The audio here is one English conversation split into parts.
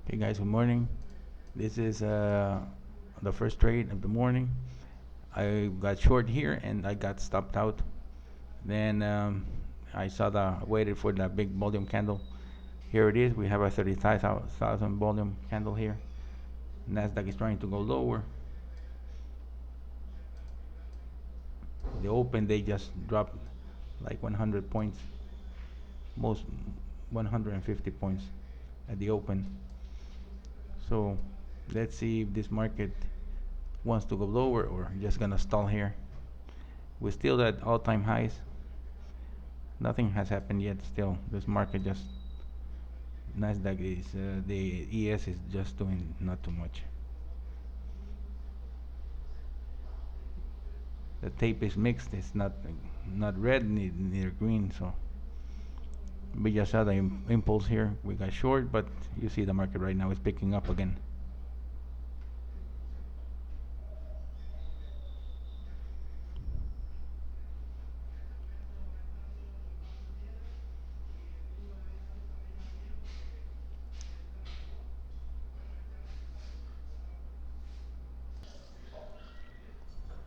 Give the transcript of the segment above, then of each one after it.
Hey guys, good morning. This is the first trade of the morning. I got short here and I got stopped out. Then I saw waited for the big volume candle. Here it is. We have a 35,000 volume candle here. Nasdaq is trying to go lower. The open they just dropped like 100 points, most 150 points at the open. So let's see if this market wants to go lower or just gonna stall here. We're still at all-time highs. Nothing has happened yet. Still, this market just Nasdaq is the ES is just doing not too much. The tape is mixed. It's not red neither green. So we just saw the impulse here. We got short, but you see the market right now is picking up again.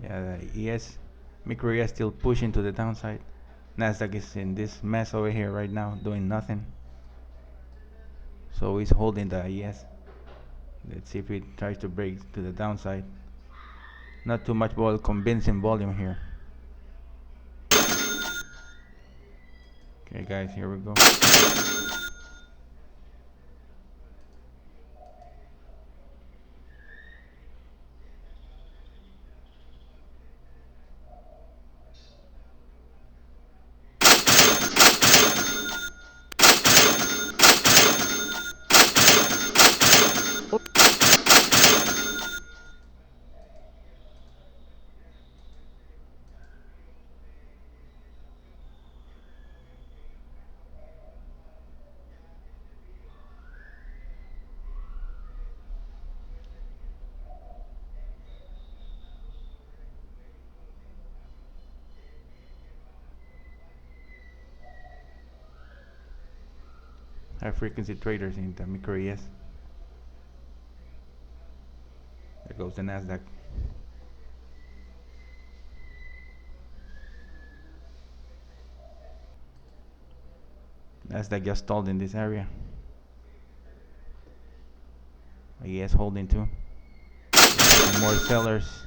Yeah, the ES, micro ES still pushing to the downside. Nasdaq is in this mess over here right now, doing nothing. So he's holding the ES. Let's see if it tries to break to the downside. Not too much convincing volume here. Okay, guys, here we go. High frequency traders in the micro ES. There goes the Nasdaq. Nasdaq just stalled in this area. ES holding too. More sellers.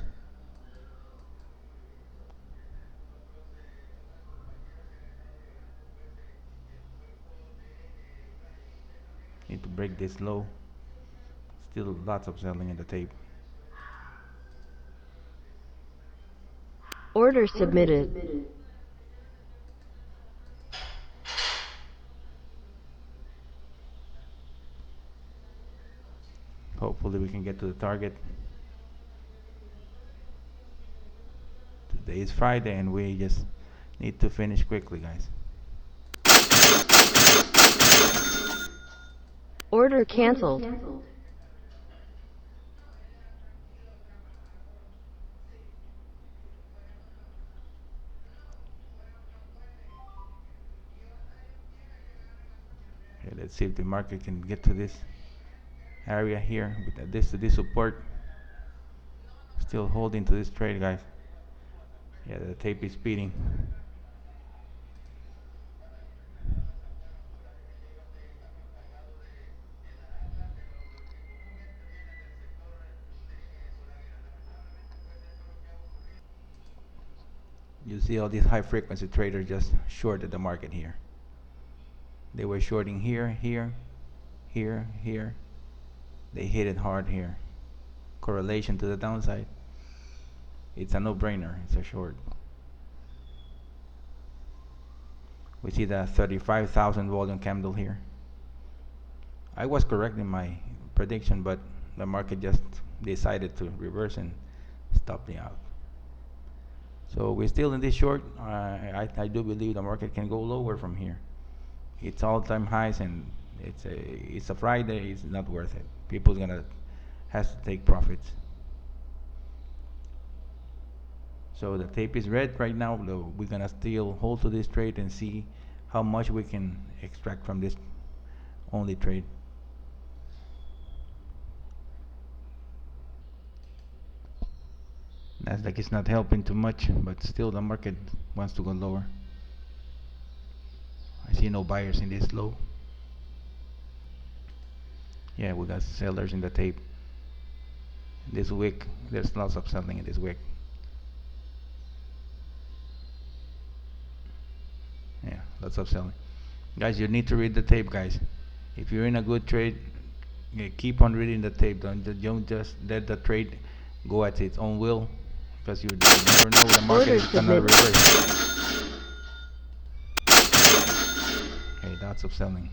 Need to break this low. Still lots of selling in the tape. Order submitted. Hopefully we can get to the target. Today is Friday and we just need to finish quickly, guys. Order canceled. Okay, let's see if the market can get to this area here with this support. Still holding to this trade, guys. Yeah, the tape is speeding. You see all these high frequency traders just shorted the market here. They were shorting here, here, here, here. They hit it hard here. Correlation to the downside. It's a no-brainer. It's a short. We see the 35,000 volume candle here. I was correct in my prediction, but the market just decided to reverse and stop me out. So we're still in this short. I do believe the market can go lower from here. It's all-time highs and it's a Friday. It's not worth it. People's gonna has to take profits. So the tape is red right now. We're gonna still hold to this trade and see how much we can extract from this only trade. Nasdaq is not helping too much, but still the market wants to go lower. I see no buyers in this low. Yeah, we got sellers in the tape. This wick, there's lots of selling in this wick. Yeah, lots of selling. Guys, you need to read the tape, guys. If you're in a good trade, keep on reading the tape. Don't just let the trade go at its own will, because you never know the market Order is gonna submitted. reverse. Okay, lots of selling.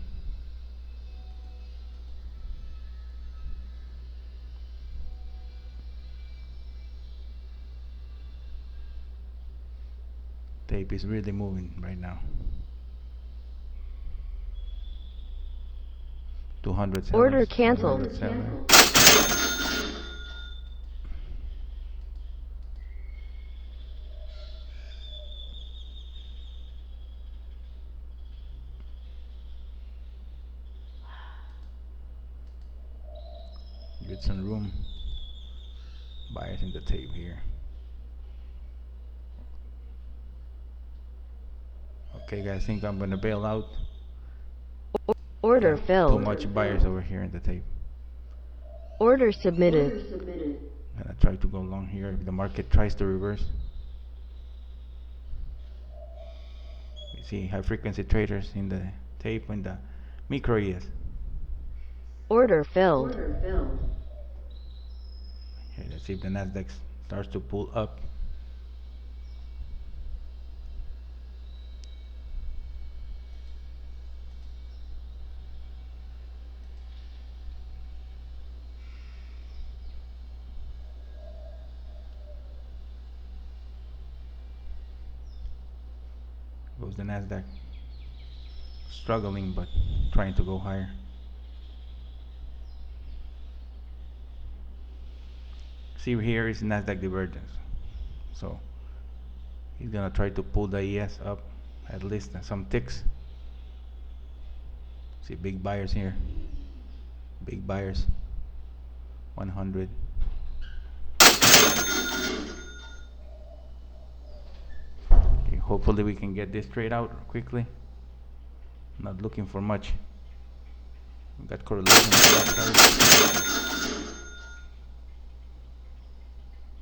Tape is really moving right now. 200 sellers. Order canceled. 100 sellers. Get some room. Buyers in the tape here. Okay, guys, I think I'm gonna bail out. Order Too filled. much buyers over here in the tape. Order submitted. Gonna try to go long here if the market tries to reverse. We see high frequency traders in the tape and the micro ES. Order filled. Okay, let's see if the Nasdaq starts to pull up. Goes the Nasdaq. Struggling but trying to go higher. See here is Nasdaq divergence. So he's gonna try to pull the ES up at least some ticks. See big buyers here. Big buyers. 100. Okay, hopefully we can get this trade out quickly. Not looking for much. We got correlation on that side.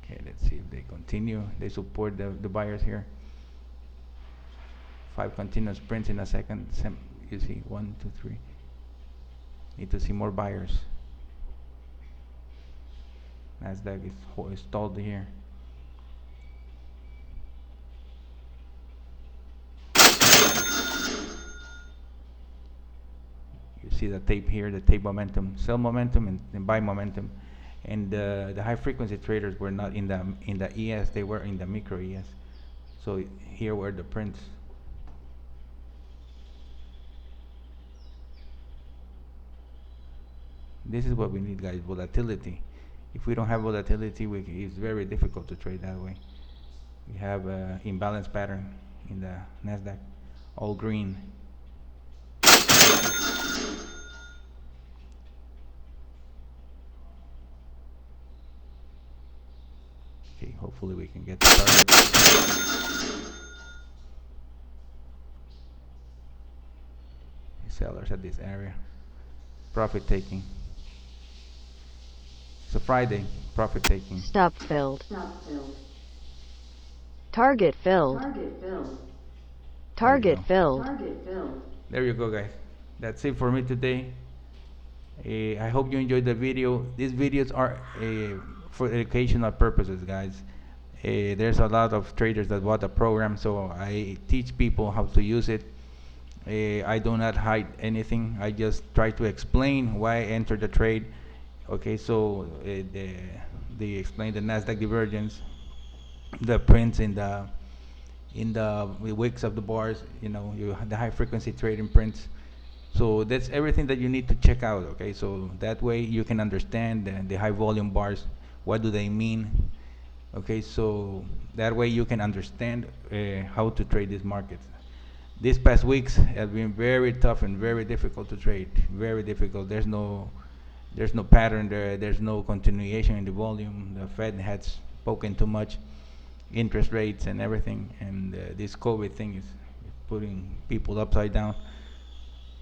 Okay, let's see if they continue. They support the buyers here. 5 continuous prints in a second. You see 1, 2, 3. Need to see more buyers. Nasdaq is stalled here. You see the tape here, the tape momentum, sell momentum and buy momentum. And the high frequency traders were not in the ES, they were in the micro ES. So here were the prints. This is what we need, guys, volatility. If we don't have volatility, it's very difficult to trade that way. We have an imbalance pattern in the Nasdaq, all green. Okay, hopefully we can get started. Sellers at this area. Profit taking. It's a Friday. Profit taking. Stop filled. Target filled. Target filled. There you go, guys. That's it for me today. I hope you enjoyed the video. These videos are for educational purposes, guys. There's a lot of traders that bought the program, so I teach people how to use it. I do not hide anything. I just try to explain why I entered the trade. Okay, so they explain the Nasdaq divergence, the prints in the wicks of the bars. You know, the high frequency trading prints. So that's everything that you need to check out. Okay, so that way you can understand the high volume bars. What do they mean? Okay, so that way you can understand how to trade these markets. These past weeks have been very tough and very difficult to trade. Very difficult. There's no pattern there. There's no continuation in the volume. The Fed had spoken too much. interest rates and everything, and this COVID thing is putting people upside down.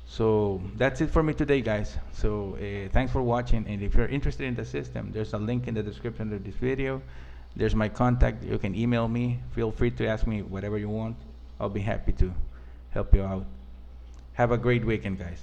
So that's it for me today, guys. So thanks for watching, and if you're interested in the system, there's a link in the description of this video. There's my contact. You can email me. Feel free to ask me whatever you want. I'll be happy to help you out. Have a great weekend, guys.